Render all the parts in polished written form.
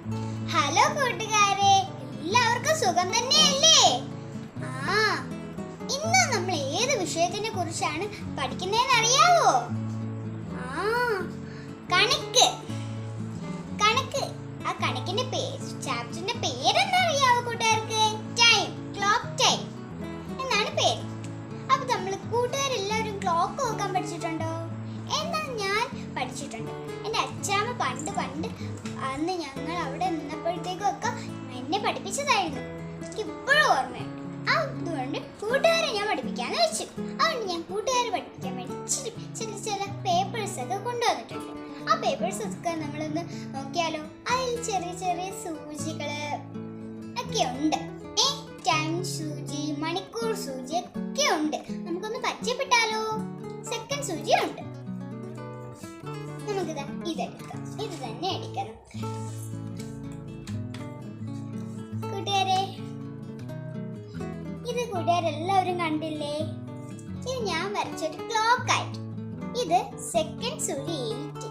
Hello കൂട്ടുകാരെ, എല്ലാവർക്കും സുഖം തന്നെയല്ലേ? ഇന്ന് നമ്മൾ ഏത് വിഷയത്തിനെ കുറിച്ചാണ് പഠിക്കുന്നതെന്ന് അറിയാവോ? കണക്ക്. ആ കണക്കിന്റെ ചാപ്റ്ററിന്റെ പേരെന്താ അറിയാവോ കൂട്ടുകാർക്ക്? ടൈം, ക്ലോക്ക് ടൈം എന്നാണ് പേര്. അപ്പൊ നമ്മൾ കൂട്ടുകാരെല്ലാവരും ക്ലോക്ക് നോക്കാൻ പഠിച്ചിട്ടുണ്ടോ? എന്താ, ഞാൻ പഠിച്ചിട്ടുണ്ട്. എൻ്റെ അച്ഛാമ്മ പണ്ട് അന്ന് ഞങ്ങൾ അവിടെ നിന്നപ്പോഴത്തേക്കൊക്കെ എന്നെ പഠിപ്പിച്ചതായിരുന്നു. എനിക്ക് ഇപ്പോഴും ഓർമ്മയുണ്ട്. അതുകൊണ്ട് കൂട്ടുകാരെ ഞാൻ പഠിപ്പിക്കാന്ന് വെച്ചു. അതുകൊണ്ട് ഞാൻ കൂട്ടുകാരെ പഠിപ്പിക്കാൻ വേണ്ടി ചില പേപ്പേഴ്സ് ഒക്കെ കൊണ്ടുവന്നിട്ടുണ്ട്. ആ പേപ്പേഴ്സ് ഒക്കെ നമ്മളൊന്ന് നോക്കിയാലോ? അതിൽ ചെറിയ ചെറിയ സൂചികള് ഒക്കെ ഉണ്ട്. ടൈം സൂചി, മണിക്കൂർ സൂചി ഒക്കെ ഉണ്ട്. നമുക്കൊന്ന് പരിചയപ്പെട്ടാലോ? സെക്കൻഡ് സൂചി ഉണ്ട്. നമുക്കിതാ ഇതെടുക്കാം. ഇത് തന്നെ എടുക്കാം നമുക്ക്. കൂട്ടുകാരെ, ഇത് കൂട്ടുകാരെല്ലാവരും കണ്ടില്ലേ? ഇത് ഞാൻ വരച്ചൊരു ക്ലോക്ക് ആയിട്ട്. ഇത് സെക്കൻഡ് സൂചി 8,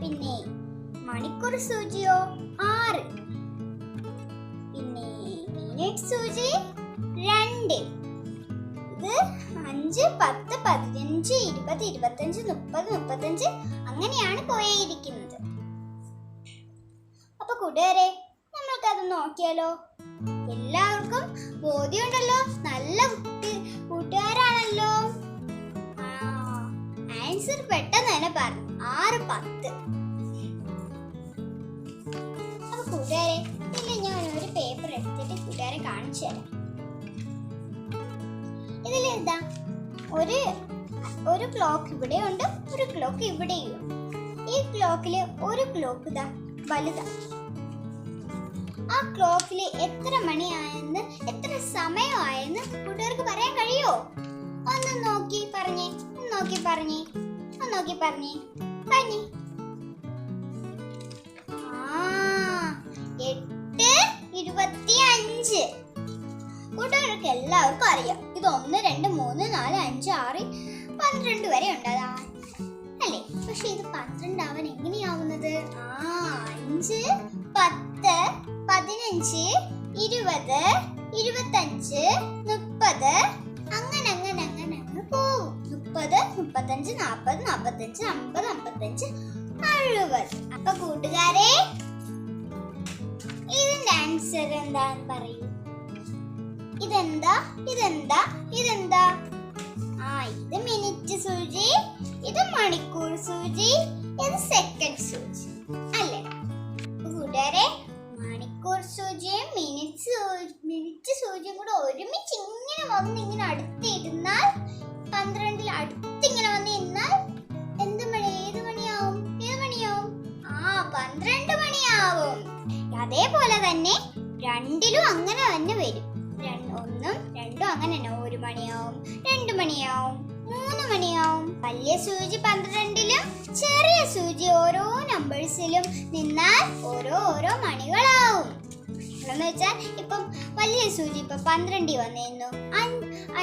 പിന്നെ മണിക്കൂർ സൂചിയോ 6, പിന്നെ മിനിറ്റ് സൂചി 2. ഇത് 5, 10, 15, 20, 25, 30, 35 അങ്ങനെയാണ് പോയിരിക്കുന്നത്. അപ്പൊ കൂട്ടുകാരെ, നമ്മൾക്കത് നോക്കിയാലോ? എല്ലാവർക്കും ബോധ്യമുണ്ടല്ലോ? നല്ല കൂട്ടുകാരാണല്ലോ. ആൻസർ പെട്ടെന്ന് തന്നെ പറഞ്ഞു, 6, 10. അപ്പൊ കൂട്ടുകാരെ, ഇല്ല, ഞാൻ ഒരു പേപ്പർ എടുത്തിട്ട് കൂട്ടുകാരെ കാണിച്ചു തരാം. ഇതിലെന്താ, ഒരു ക്ലോക്ക് ഇവിടെ ഉണ്ട്, ഒരു ക്ലോക്ക് ഇവിടെയും. ഈ ക്ലോക്കില് ഒരു ക്ലോക്ക് ഇതാ വലുതാ. ആ ക്ലോക്കില് എത്ര മണിയായെന്ന്, എത്ര സമയമായെന്ന് കൂട്ടുകാർക്ക് പറയാൻ കഴിയോ? ഒന്ന് നോക്കി പറഞ്ഞേ. 8:25. കൂട്ടുകാർക്ക് എല്ലാവർക്കും അറിയാം, ഇത് 1, 2, 3, 4, 5, 6, 12 വരെ ഉണ്ട് അല്ലേ? പക്ഷെ ഇത് 12 ആവാൻ എങ്ങനെയാവുന്നത്? 5, 10, 15, 20, 25, 30 അങ്ങനെ പോവും. 30, 35, 40, 45, 50, 55, 60. അപ്പൊ കൂട്ടുകാരെ, ഇതിന്റെ ആൻസർ എന്താന്ന് പറയൂ. ഇതെന്താ? ഇത് മിനിറ്റ് സൂചി, ഇത് മണിക്കൂർ സൂചി, ഇത് സെക്കൻഡ് സൂചി അല്ലേ? കൂട്ടുകാരെ, മണിക്കൂർ സൂചിയും മിനിറ്റ് സൂചിയും കൂടെ ഒരുമിച്ച് ഇങ്ങനെ വന്ന് ഇങ്ങനെ അടുത്തിരുന്നാൽ, 12 അടുത്തിങ്ങനെ വന്നിരുന്നാൽ ഏത് മണിയാവും? 12 മണിയാവും. അതേപോലെ തന്നെ 2ലും അങ്ങനെ തന്നെ വരും. 1ഉം 2ഉം അങ്ങനെ തന്നെ. 1 മണിയാവും, 2 മണിയാവും, 3 മണിയാവും. വലിയ സൂചി 12ലും ചെറിയ സൂചി ഓരോ നമ്പേഴ്സിലും നിന്നാൽ ഓരോ മണികളാവും. എന്ന് വെച്ചാൽ ഇപ്പം വലിയ സൂചി ഇപ്പൊ 12 വന്നിരുന്നു.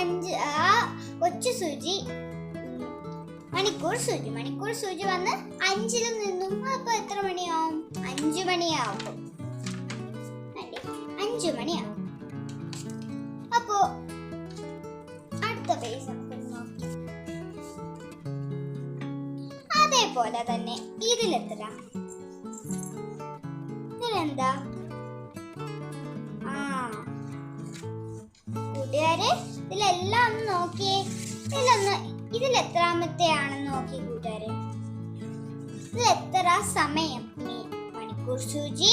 5 ആ ഒച്ച സൂചി മണിക്കൂർ സൂചി വന്ന് 5ലും നിന്നു. അപ്പൊ എത്ര മണിയാവും? 5 മണിയാവും. 5 മണിയാവും. അപ്പോ അടുത്ത പേജ് നമുക്ക് നോക്കാം. അതേപോലെ തന്നെ ഇതിലെന്താ? കൂട്ടുകാരെ, ഇതിലെല്ലാം ഒന്ന് നോക്കിയേ. ഇതിലെത്രാമത്തെ ആണെന്ന് നോക്കി കൂട്ടുകാരെ. ഇതിലെത്ര സമയം? മണിക്കൂർ സൂചി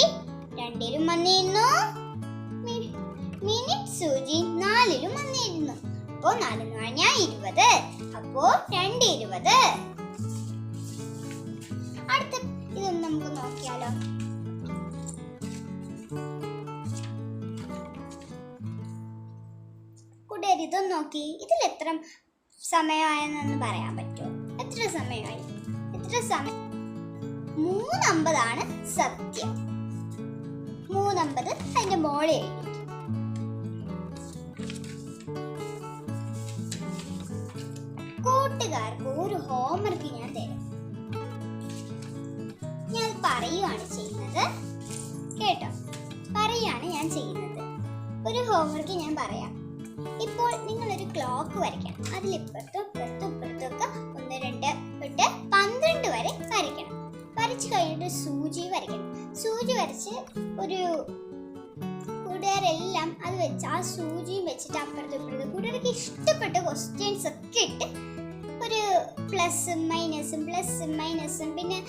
2ലും വന്നിരുന്നു, മിനിറ്റ് സൂചി 4ലും വന്നിരുന്നു. അപ്പോ 4 എന്ന് പറഞ്ഞാൽ 20. അപ്പോ 2:20. അടുത്ത ഇതൊന്ന് നമുക്ക് നോക്കിയാലോ? കൂട്ടുകാർ, ഇതൊന്ന് നോക്കി. ഇതിൽ എത്ര സമയമായെന്നൊന്ന് പറയാൻ പറ്റുമോ? എത്ര സമയമായി? 3:50 ആണ് സത്യം. 3:50 അതിന്റെ മോളെ എഴുതി. കൂട്ടുകാർക്ക് ഒരു ഹോംവർക്ക് ഞാൻ തരാം. ഞാൻ പറയുകയാണ് ചെയ്യുന്നത്. ചെയ്യുന്നത്. ഒരു ഹോംവർക്ക് ഞാൻ പറയാം. ഇപ്പോൾ നിങ്ങളൊരു ക്ലോക്ക് വരയ്ക്കണം. അതിലിപ്പുറത്തും ഇപ്പുറത്തും ഇപ്പുറത്തൊക്കെ 1, 2 തൊട്ട് 12 വരെ വരയ്ക്കണം. വരച്ച് കഴിഞ്ഞിട്ട് സൂചി വരയ്ക്കണം. സൂചി വരച്ച് ഒരു കൂട്ടുകാരെല്ലാം അത് വെച്ച് ആ സൂചിയും വെച്ചിട്ട് അപ്പുറത്തും ഇപ്പുറത്തും കൂട്ടുകാർക്ക് ഇഷ്ടപ്പെട്ട ക്വസ്റ്റ്യൻസ് ഒക്കെ ഇട്ട് ഒരു പ്ലസും മൈനസും പിന്നെ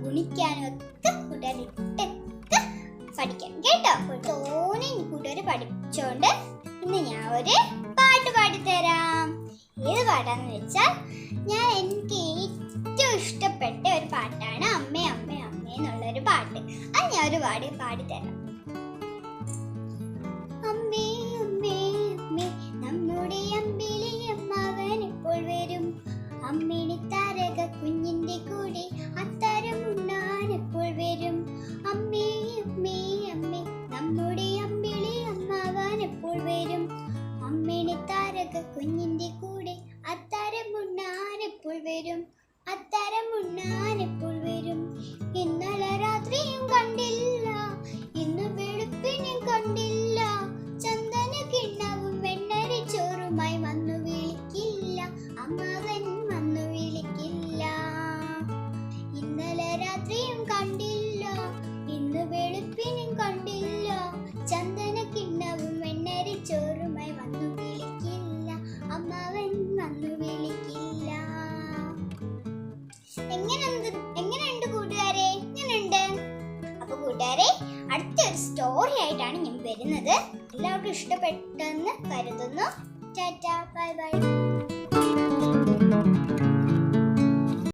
ഗുണിക്കാനും ഒക്കെ കൂട്ടുകാർ ഇട്ടൊക്കെ പഠിക്കണം കേട്ടോ. തോനെ കൂട്ടുകാർ പഠിച്ചോണ്ട് ഇന്ന് ഞാൻ ഒരു പാട്ട് പാടിത്തരാം. ഏത് പാട്ടാന്ന് വെച്ചാൽ എനിക്ക് ഏറ്റവും ഇഷ്ടപ്പെട്ട ഒരു പാട്ടാണ് അമ്മേ അമ്മേ അമ്മേ എന്നുള്ളൊരു പാട്ട്. അത് ഞാൻ ഒരു പാടിത്തരാം. അമ്മേ അമ്മേ അമ്മേ നമ്മുടെ അമ്പിളി അമ്മാവൻ എപ്പോൾ വരും? അമ്മിണി താരക കുഞ്ഞിന്റെ കൂടെ അത്താരം ഉണ്ണാൻ എപ്പോൾ വരും? അമ്മേ അമ്മേ അമ്മേ നമ്മുടെ അമ്പിളി അമ്മാവൻ എപ്പോൾ വരും? അമ്മിണി താരക കുഞ്ഞിന്റെ കൂടെ അത്താരം ഉണ്ണാൻ എപ്പോൾ വരും? അത്താരം ഉണ്ണാൻ എപ്പോൾ വരും? ഇന്നലെ രാത്രിയും കണ്ടില്ല, ഇന്ന് വെളുപ്പിനും കണ്ടില്ല, ചന്ദന കിണ്ണവും വെണ്ണരി ചോറുമായി വന്നു വിളിക്കില്ല, അമ്മാവൻ വന്നു വിളിക്കില്ല. ഇന്നലെ രാത്രിയും കണ്ടില്ല, ഇന്ന് വെളുപ്പിനും കണ്ടില്ല, ചന്ദന കിണ്ണവും വെണ്ണരി ചോറുമായി വന്നു വിളിക്കില്ല, അമ്മാവൻ വന്നു വിളിക്കില്ല. എങ്ങനെയുണ്ട് കൂട്ടുകാരെ? എങ്ങനെയുണ്ട്? അപ്പൊ കൂട്ടുകാരെ, അടുത്തൊരു സ്റ്റോറി ആയിട്ടാണ് ഞാൻ വരുന്നത്. എല്ലാവർക്കും ഇഷ്ടപ്പെട്ടെന്ന് കരുതുന്നു. Tata, bye bye.